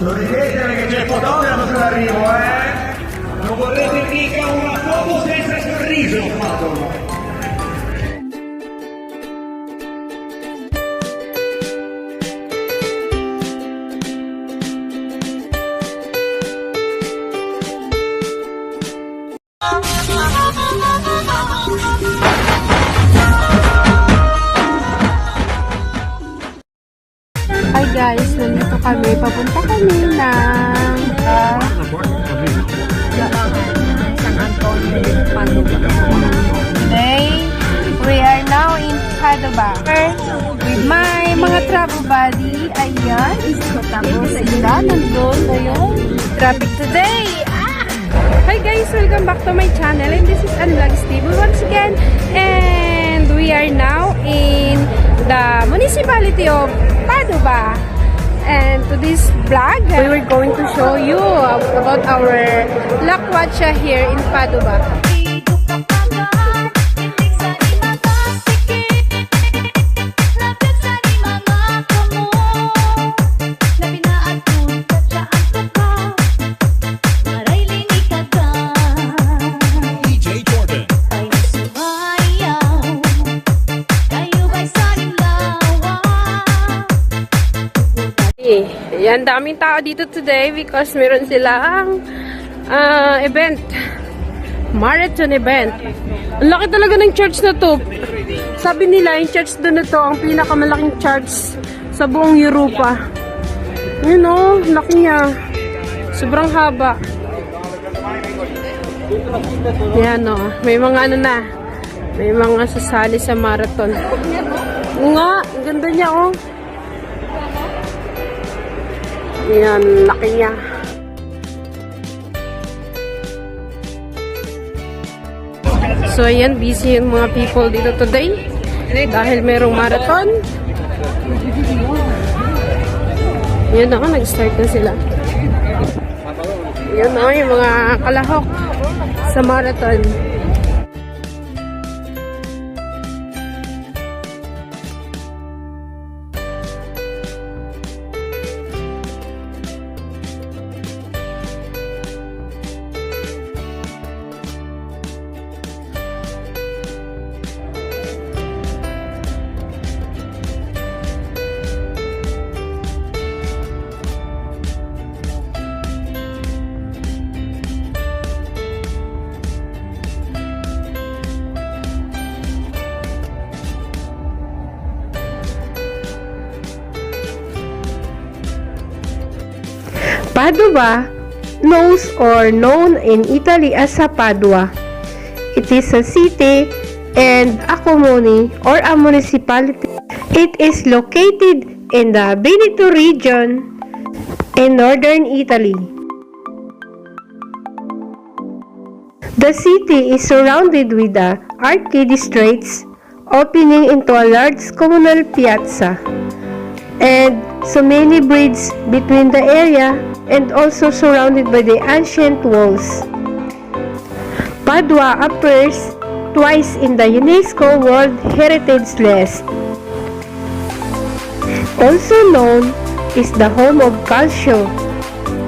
Lo vedete perché c'è il fotografo sull'arrivo, eh? Non vorrete mica una foto senza sorriso, fatelo! Hi guys, nandito kami. Papunta kami ng San Antonio, Padua. Today, we are now in Padua with my mga travel buddy. Ayan, tapos sila nandun. Ayan, traffic today. Hi guys, welcome back to my channel and this is Unvlog Steve once again, and we are now in the municipality of Padua. And to this vlog, we were going to show you about our Lakwacha here in Padua. Yan, daming tao dito today because meron silang event. Marathon event. Ang laki talaga ng church na to. Sabi nila, yung church doon na to ang pinakamalaking church sa buong Europa. Yun o, laki niya. Sobrang haba. Yan o, may mga ano na. May mga sasali sa marathon. Nga, ang ganda niya o. Yan, laki niya. So, ayan, busy yung mga people dito today. Dahil merong marathon. Yan ako, nag-start na sila. Yan o, yung mga kalahok sa marathon. Padua, known in Italy as Padua. It is a city and a comune or a municipality. It is located in the Veneto region in northern Italy. The city is surrounded with the arcade streets opening into a large communal piazza and so many bridges between the area and also surrounded by the ancient walls. Padua appears twice in the UNESCO World Heritage List. Also known is the home of Calcio,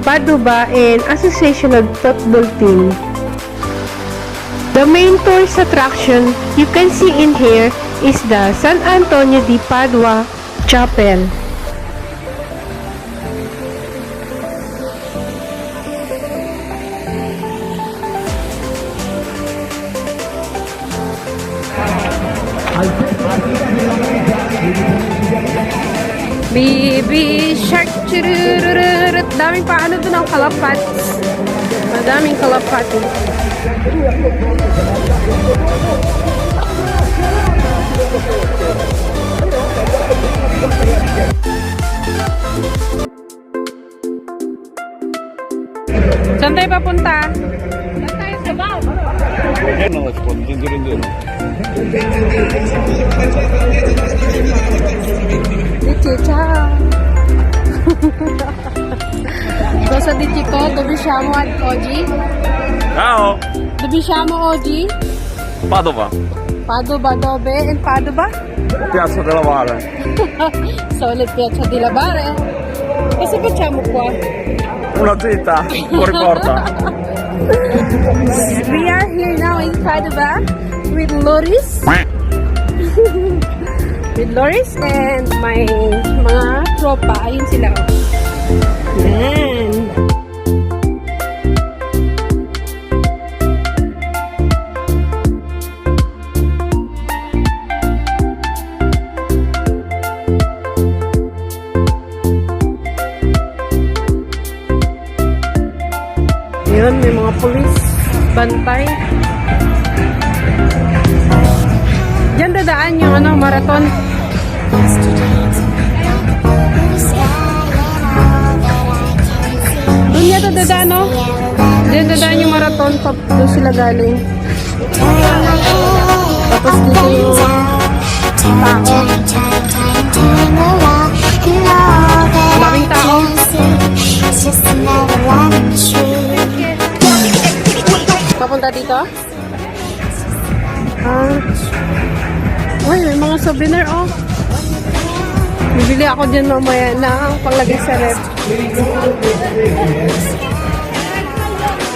Padua and Association of Football Team. The main tourist attraction you can see in here is the San Antonio di Padua Chapel. Baby shark, chururururut. Daming paano doon ang kalapat. Madaming kalapat. Saan tayo papunta? Saan tayo sa bab? Dici, ciao! Cosa dici to? Dove siamo oggi? Ciao! Dove siamo oggi? Padova. Padova dove? In Padova? Piazza della Valle. Solid Piazza di Lavare. Cosa facciamo qua? Una gita, fuori porta. We are here now in Padova with Loris. With Loris and my mga tropa. Ayun sila. Yan. Yun, may mga police bantay. Diyan dadaan yung marathon. Doon yata dadaan, no? Diyan dadaan yung marathon. Doon sila galing. Tapos dito yung tao. Maraming tao. Papunta dito? Uy, may mga souvenir, oh. Bibili ako dyan mamaya na panglagay sa rep.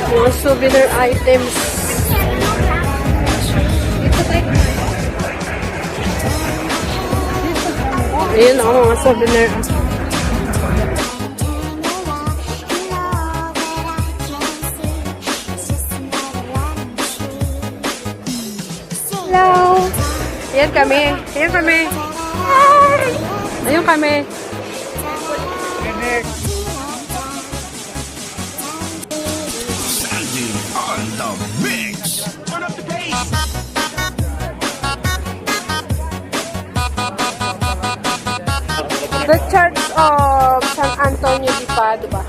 Mga souvenir items. Ayun, oh, mga souvenir. Hello! Ayan kami. Ayan kami. Ayun kami. The Church of San Antonio di Padova.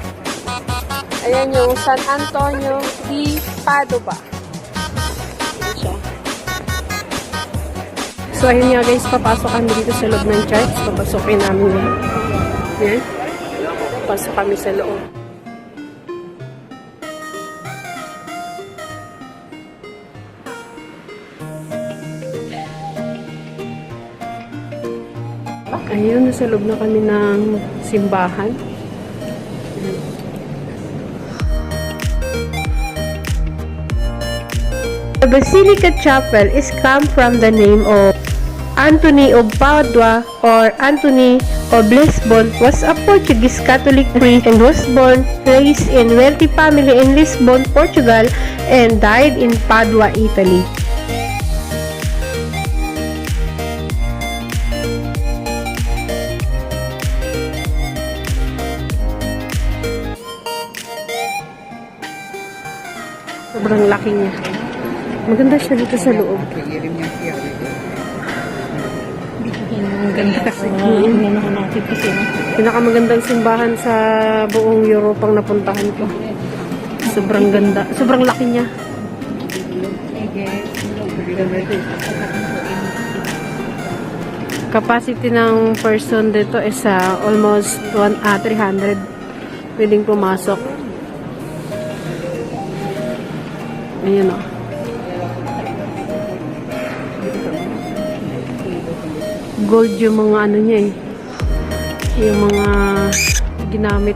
Ayan yung San Antonio di Padova. Ayan siya. So, ayun nga guys, papasok kami dito sa loob ng church. Papasokin namin yan. Yan. Pasok kami sa loob. Ayun, nasa loob na kami ng simbahan. The Basilica Chapel is come from the name of Anthony of Padua or Anthony of Lisbon, was a Portuguese Catholic priest and was born, raised in wealthy family in Lisbon, Portugal, and died in Padua, Italy. Sobrang laki niya. Maganda siya dito sa loob. Ganda kasi. Pinakamagandang simbahan sa buong Europang napuntahan ko. Sobrang ganda. Sobrang laki niya. Capacity ng person dito is almost 300. Pwedeng pumasok. Ayan o. Gold yung mga ano niya eh. Yung mga ginamit.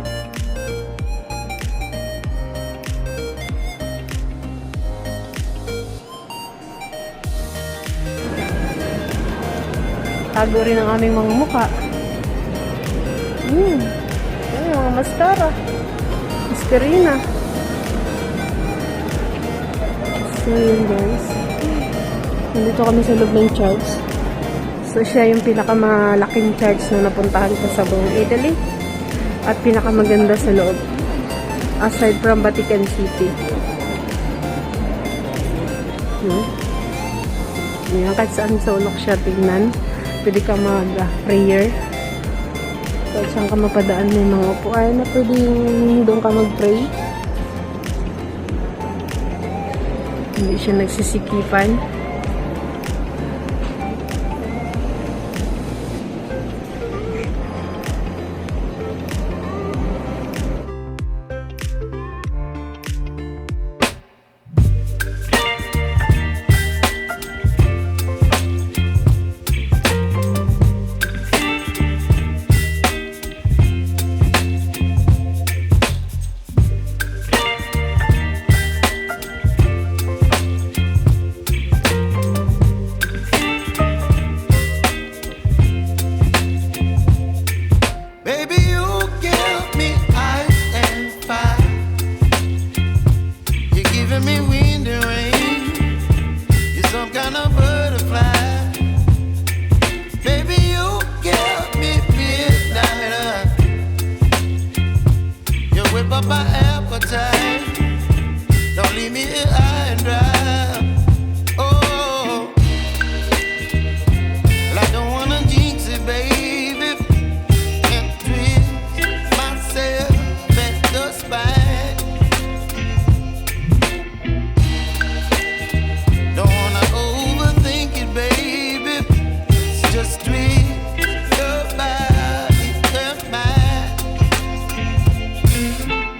Tago rin ang aming mga mukha. Ayan, mga mascara. Mascarina. So yun guys. Nandito kami sa loob ng church. So, siya yung pinakamalaking church na napuntahan ko sa buong Italy. At pinakamaganda sa loob. Aside from Vatican City. Yan, kahit saan sa ulok siya tingnan. Pwede ka mag-prayer. Kahit saan ka mapadaan may mga upuan na pwedeng doon ka mag-pray. Hindi siya nagsisikipan. some kind of butterfly. Baby, you give me midnight. You whip up my appetite. Don't leave me here high and dry. Oh, well, I don't wanna jinx it, baby. Can't twist myself at the spine. Don't wanna overthink it, baby. It's just twist your body and mine.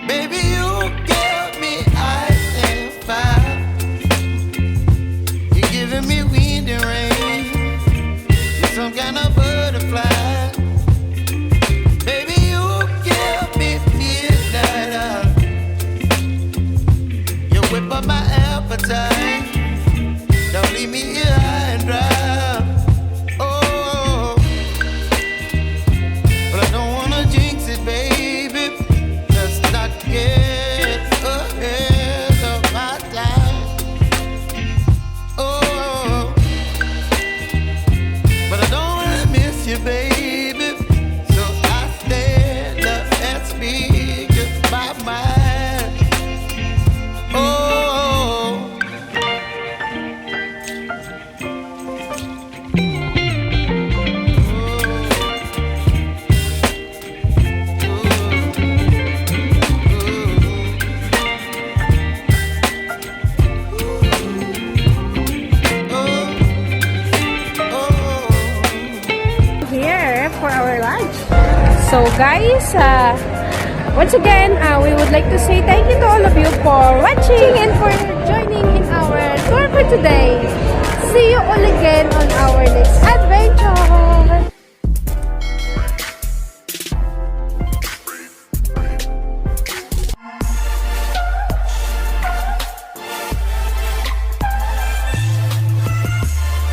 Baby, you give me ice and fire. You're giving me wind and rain. You're some kind of butterfly. Baby, you give me midnight. You whip up my appetite. Don't leave me here high and dry. Oh, but I don't wanna jinx it, baby. Let's not get ahead of my time. Oh, but I don't wanna miss you, baby. So I stand up and speak my mind. Oh. Here for our lunch. So guys, once again, we would like to say thank you to all of you for watching and for joining in our tour for today. See you all again on our next adventure.